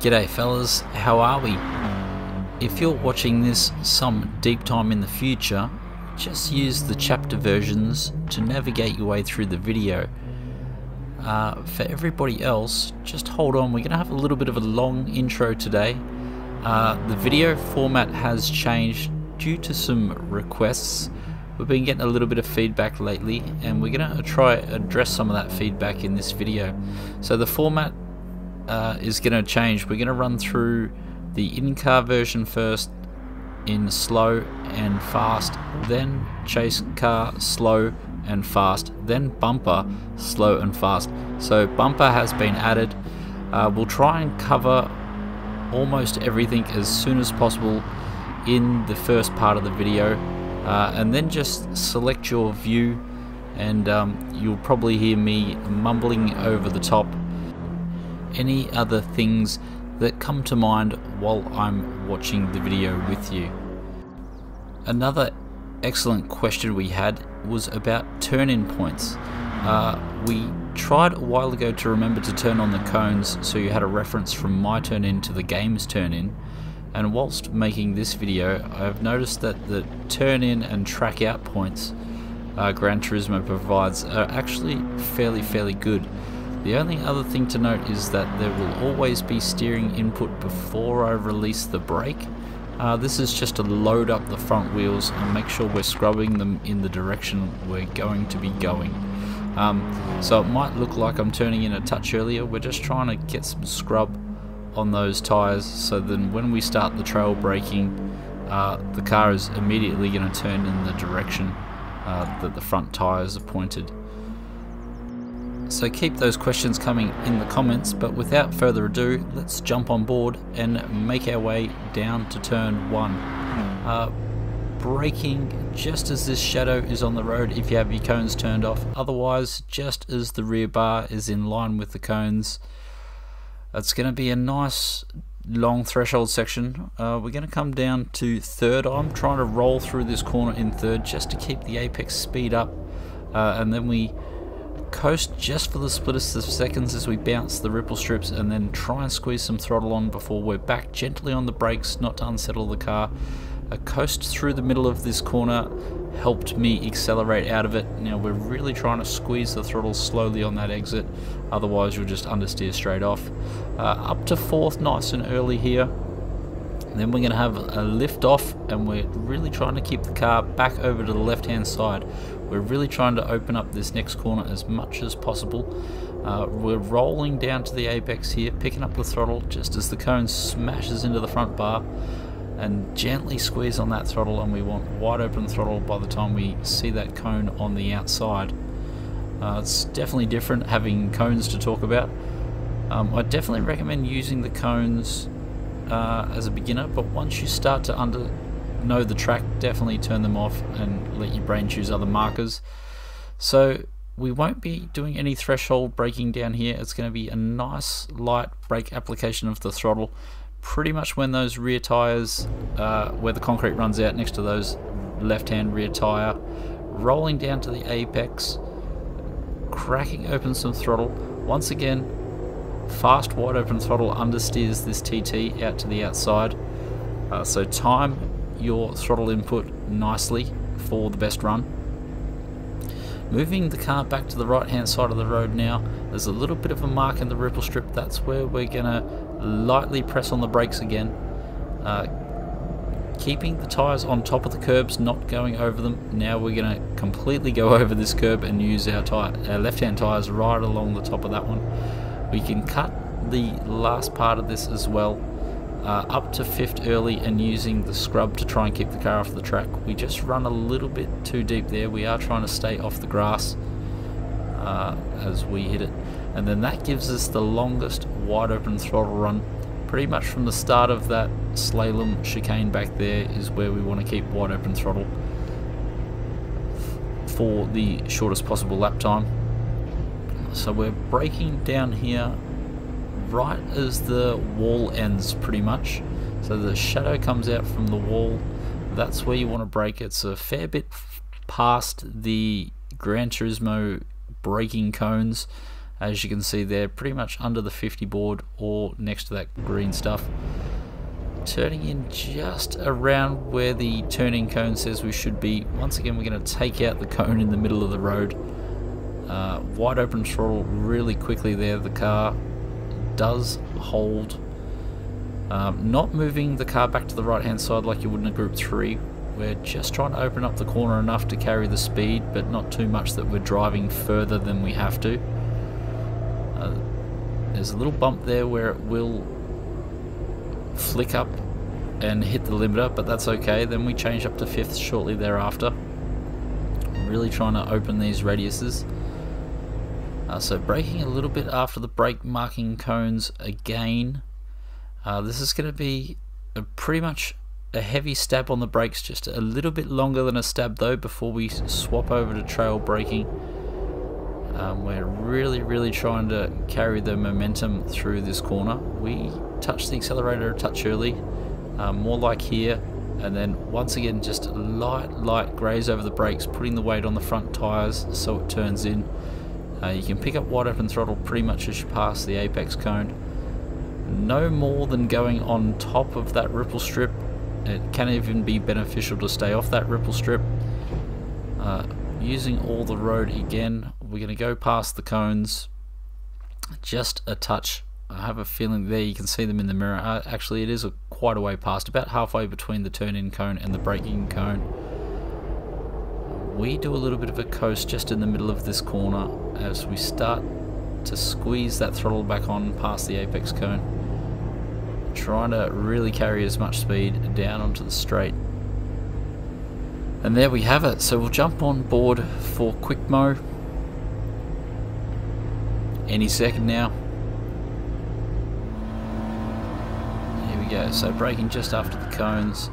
G'day fellas, how are we? If you're watching this some deep time in the future, just use the chapter versions to navigate your way through the video. For everybody else, just hold on, we're going to have a little bit of a long intro today. The video format has changed due to some requests. We've been getting a little bit of feedback lately, and we're going to try address some of that feedback in this video. So the format is going to change. We're going to run through the in-car version first in slow and fast, then chase car slow and fast, then bumper slow and fast. So bumper has been added. We'll try and cover almost everything as soon as possible in the first part of the video, and then just select your view, and you'll probably hear me mumbling over the top any other things that come to mind while I'm watching the video with you. Another excellent question we had was about turn-in points. We tried a while ago to remember to turn on the cones so you had a reference from my turn-in to the game's turn-in, and whilst making this video I've noticed that the turn-in and track-out points Gran Turismo provides are actually fairly good. The only other thing to note is that there will always be steering input before I release the brake. This is just to load up the front wheels and make sure we're scrubbing them in the direction we're going to be going. So it might look like I'm turning in a touch earlier. We're just trying to get some scrub on those tyres, so then when we start the trail braking, the car is immediately going to turn in the direction that the front tyres are pointed. So keep those questions coming in the comments, but without further ado, let's jump on board and make our way down to turn 1. Braking just as this shadow is on the road if you have your cones turned off, otherwise just as the rear bar is in line with the cones. It's going to be a nice long threshold section. We're going to come down to third. I'm trying to roll through this corner in third just to keep the apex speed up, and then we coast just for the splittest of seconds as we bounce the ripple strips, and then try and squeeze some throttle on before we're back gently on the brakes, not to unsettle the car. A coast through the middle of this corner helped me accelerate out of it. Now we're really trying to squeeze the throttle slowly on that exit, otherwise you'll just understeer straight off. Up to fourth nice and early here. And then we're going to have a lift off, and we're really trying to keep the car back over to the left hand side. We're really trying to open up this next corner as much as possible. We're rolling down to the apex here, picking up the throttle just as the cone smashes into the front bar, and gently squeeze on that throttle, and we want wide open throttle by the time we see that cone on the outside. It's definitely different having cones to talk about. I definitely recommend using the cones as a beginner, but once you start to know the track, definitely turn them off and let your brain choose other markers. So we won't be doing any threshold braking down here. It's going to be a nice light brake application of the throttle pretty much when those rear tires, where the concrete runs out next to those left hand rear tire, rolling down to the apex, cracking open some throttle. Once again, fast wide open throttle understeers this TT out to the outside, so time your throttle input nicely for the best run. Moving the car back to the right hand side of the road now, there's a little bit of a mark in the ripple strip. That's where we're going to lightly press on the brakes again, keeping the tyres on top of the curbs, not going over them. Now we're going to completely go over this curb and use our left hand tyres right along the top of that one. We can cut the last part of this as well, up to fifth early, and using the scrub to try and keep the car off the track. We just run a little bit too deep there. We are trying to stay off the grass as we hit it, and then that gives us the longest wide open throttle run. Pretty much from the start of that slalom chicane back there is where we want to keep wide open throttle for the shortest possible lap time. So we're braking down here right as the wall ends pretty much, so the shadow comes out from the wall. That's where you want to brake. It's a fair bit past the Gran Turismo braking cones, As you can see there, pretty much under the 50 board or next to that green stuff. Turning in just around where the turning cone says we should be. Once again, we're going to take out the cone in the middle of the road. Wide open throttle really quickly there. The car does hold. Not moving the car back to the right hand side like you would in a Group 3. We're just trying to open up the corner enough to carry the speed, but not too much that we're driving further than we have to. There's a little bump there where it will flick up and hit the limiter, but that's okay. Then we change up to 5th shortly thereafter. Really trying to open these radiuses. So braking a little bit after the brake marking cones again. This is going to be pretty much a heavy stab on the brakes, just a little bit longer than a stab though before we swap over to trail braking. We're really trying to carry the momentum through this corner. We touch the accelerator a touch early, more like here, and then once again just light graze over the brakes, putting the weight on the front tyres so it turns in. You can pick up wide open throttle pretty much as you pass the apex cone. No more than going on top of that ripple strip. It can even be beneficial to stay off that ripple strip. Using all the road again, we're going to go past the cones just a touch. I have a feeling there you can see them in the mirror. Actually, it is quite a way past, about halfway between the turn-in cone and the braking cone. We do a little bit of a coast just in the middle of this corner as we start to squeeze that throttle back on past the apex cone, trying to really carry as much speed down onto the straight. And there we have it. So we'll jump on board for quick mo any second now. Here we go. So braking just after the cones.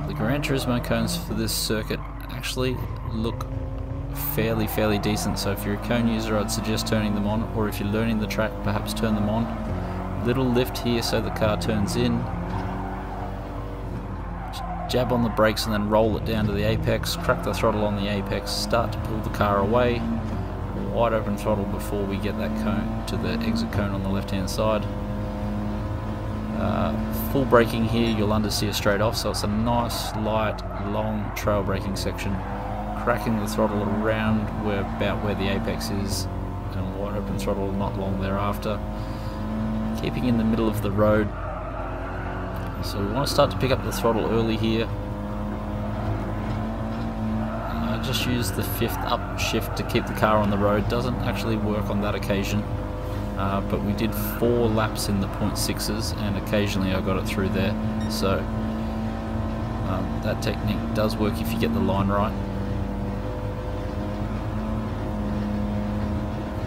The Gran Turismo cones for this circuit actually look fairly decent. So if you're a cone user, I'd suggest turning them on, or if you're learning the track, perhaps turn them on. Little lift here so the car turns in. Jab on the brakes and then roll it down to the apex, crack the throttle on the apex, start to pull the car away, wide open throttle before we get that cone to the exit cone on the left hand side. Full braking here, you'll understeer straight off, so it's a nice light long trail braking section, cracking the throttle around about where the apex is, and wide open throttle not long thereafter, keeping in the middle of the road. So we want to start to pick up the throttle early here. I just use the 5th up shift to keep the car on the road. Doesn't actually work on that occasion, but we did 4 laps in the 0.6s and occasionally I got it through there. So that technique does work if you get the line right.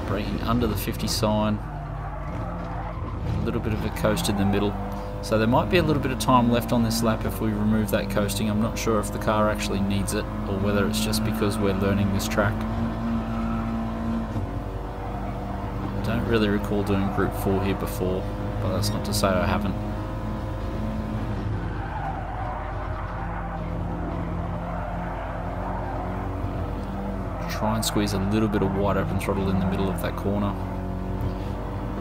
Braking under the 50 sign. A little bit of a coast in the middle. So there might be a little bit of time left on this lap if we remove that coasting. I'm not sure if the car actually needs it or whether it's just because we're learning this track. Don't really recall doing Group 4 here before, but that's not to say I haven't. Try and squeeze a little bit of wide open throttle in the middle of that corner,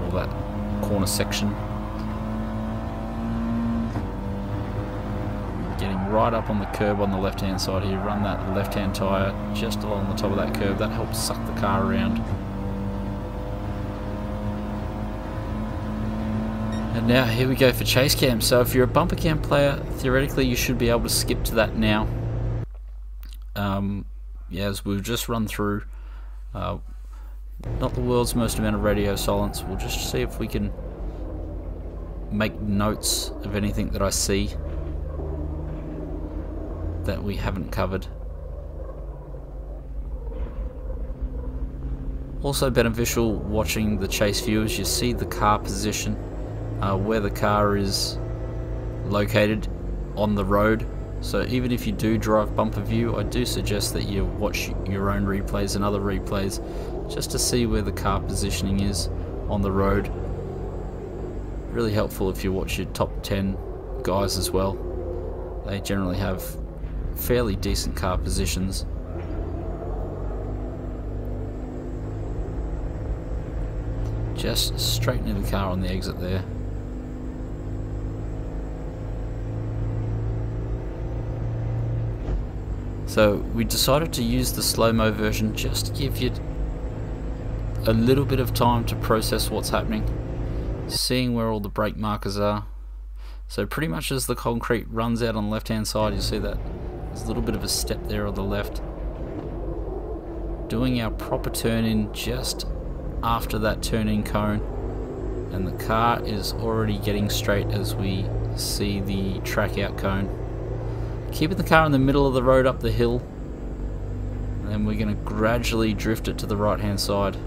or that corner section. Getting right up on the curb on the left hand side here, run that left hand tyre just along the top of that curb. That helps suck the car around. And now here we go for chase cam. So if you're a bumper cam player, theoretically you should be able to skip to that now. Yeah, as we've just run through, not the world's most amount of radio silence. We'll just see if we can make notes of anything that I see that we haven't covered. Also beneficial watching the chase view is you see the car position, where the car is located on the road. So even if you do drive bumper view, I do suggest that you watch your own replays and other replays just to see where the car positioning is on the road. Really helpful if you watch your top 10 guys as well. They generally have fairly decent car positions. Just straightening the car on the exit there. So we decided to use the slow-mo version just to give you a little bit of time to process what's happening, seeing where all the brake markers are. So pretty much as the concrete runs out on the left hand side, you see that there's a little bit of a step there on the left. Doing our proper turn in just after that turn-in cone, and the car is already getting straight as we see the track out cone. Keeping the car in the middle of the road up the hill, and then we're going to gradually drift it to the right hand side.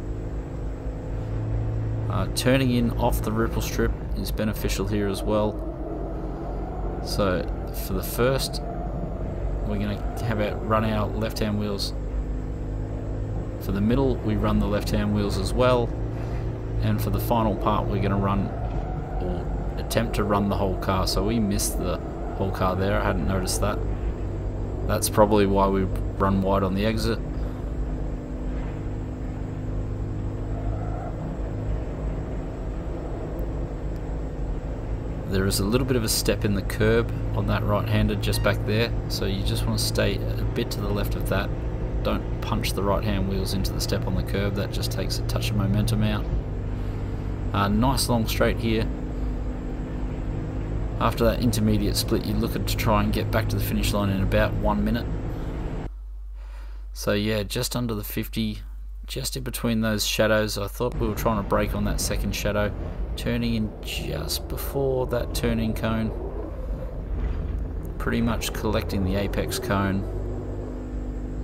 Turning in off the ripple strip is beneficial here as well. So for the first, we're going to have it run our left hand wheels. For the middle, we run the left hand wheels as well, and for the final part we're going to run, or attempt to run, the whole car. So we missed the whole car there, I hadn't noticed that. That's probably why we run wide on the exit. There is a little bit of a step in the curb on that right-handed just back there, so you just want to stay a bit to the left of that. Don't punch the right-hand wheels into the step on the curb, that just takes a touch of momentum out. Nice long straight here. After that intermediate split, you're looking to try and get back to the finish line in about 1 minute. So yeah, just under the 50, just in between those shadows. I thought we were trying to brake on that second shadow, turning in just before that turn-in cone, pretty much collecting the apex cone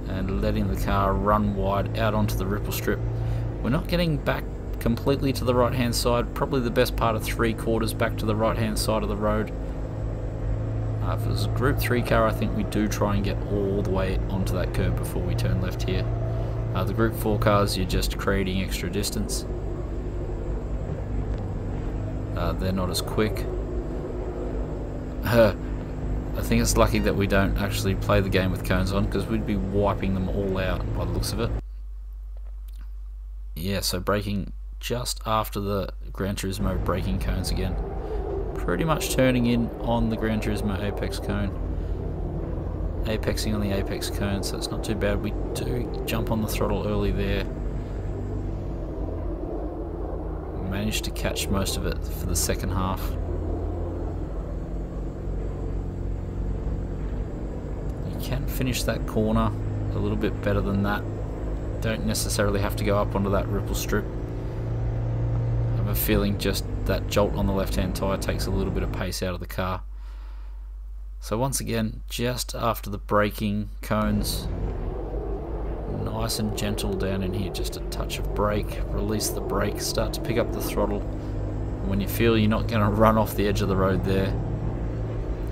and letting the car run wide out onto the ripple strip. We're not getting back completely to the right hand side, probably the best part of 3/4 back to the right hand side of the road. If it was a Group 3 car, I think we do try and get all the way onto that curb before we turn left here. The Group 4 cars, you're just creating extra distance. They're not as quick. I think it's lucky that we don't actually play the game with cones on, because we'd be wiping them all out by the looks of it. Yeah, so braking just after the Gran Turismo braking cones again. Pretty much turning in on the Gran Turismo apex cone. Apexing on the apex cone, so it's not too bad. We do jump on the throttle early there. Managed to catch most of it for the second half. You can finish that corner a little bit better than that. Don't necessarily have to go up onto that ripple strip. I have a feeling just that jolt on the left hand tyre takes a little bit of pace out of the car. So once again, just after the braking cones, nice and gentle down in here, just a touch of brake, release the brake, start to pick up the throttle, and when you feel you're not going to run off the edge of the road there,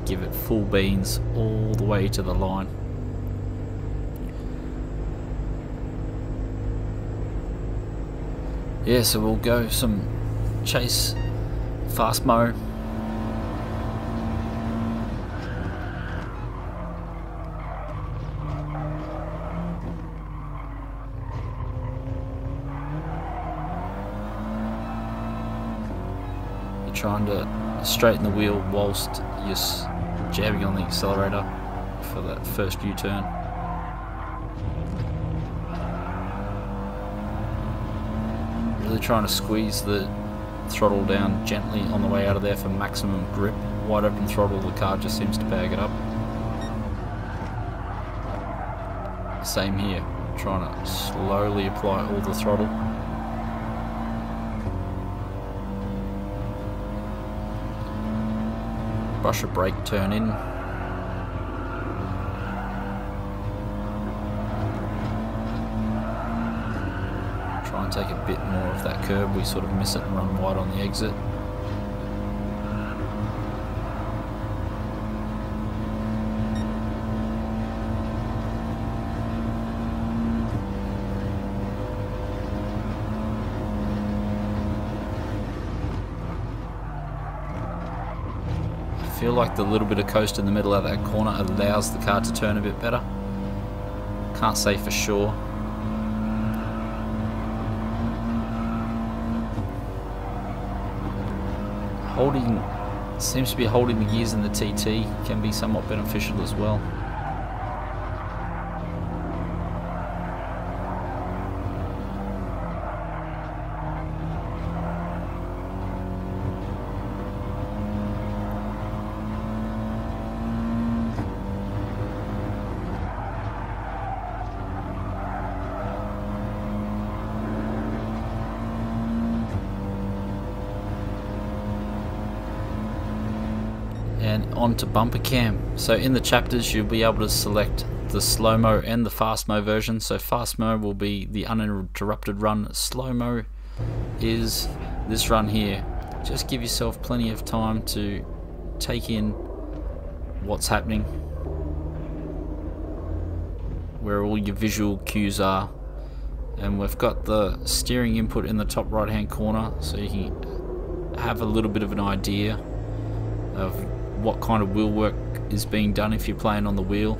give it full beans all the way to the line. Yeah, so we'll go some chase fast mo. Trying to straighten the wheel whilst you're jabbing on the accelerator for that first U-turn. Really trying to squeeze the throttle down gently on the way out of there for maximum grip. Wide open throttle, the car just seems to bag it up. Same here, trying to slowly apply all the throttle. Brush a brake, turn in. Try and take a bit more of that curb. We sort of miss it and run wide on the exit. I feel like the little bit of coast in the middle of that corner allows the car to turn a bit better. Can't say for sure. seems to be holding the gears in the TT can be somewhat beneficial as well. And on to bumper cam. So in the chapters you'll be able to select the slow mo and the fast mo version. So fast mo will be the uninterrupted run. Slow mo is this run here. Just give yourself plenty of time to take in what's happening, where all your visual cues are. And we've got the steering input in the top right hand corner, so you can have a little bit of an idea of what kind of wheel work is being done if you're playing on the wheel.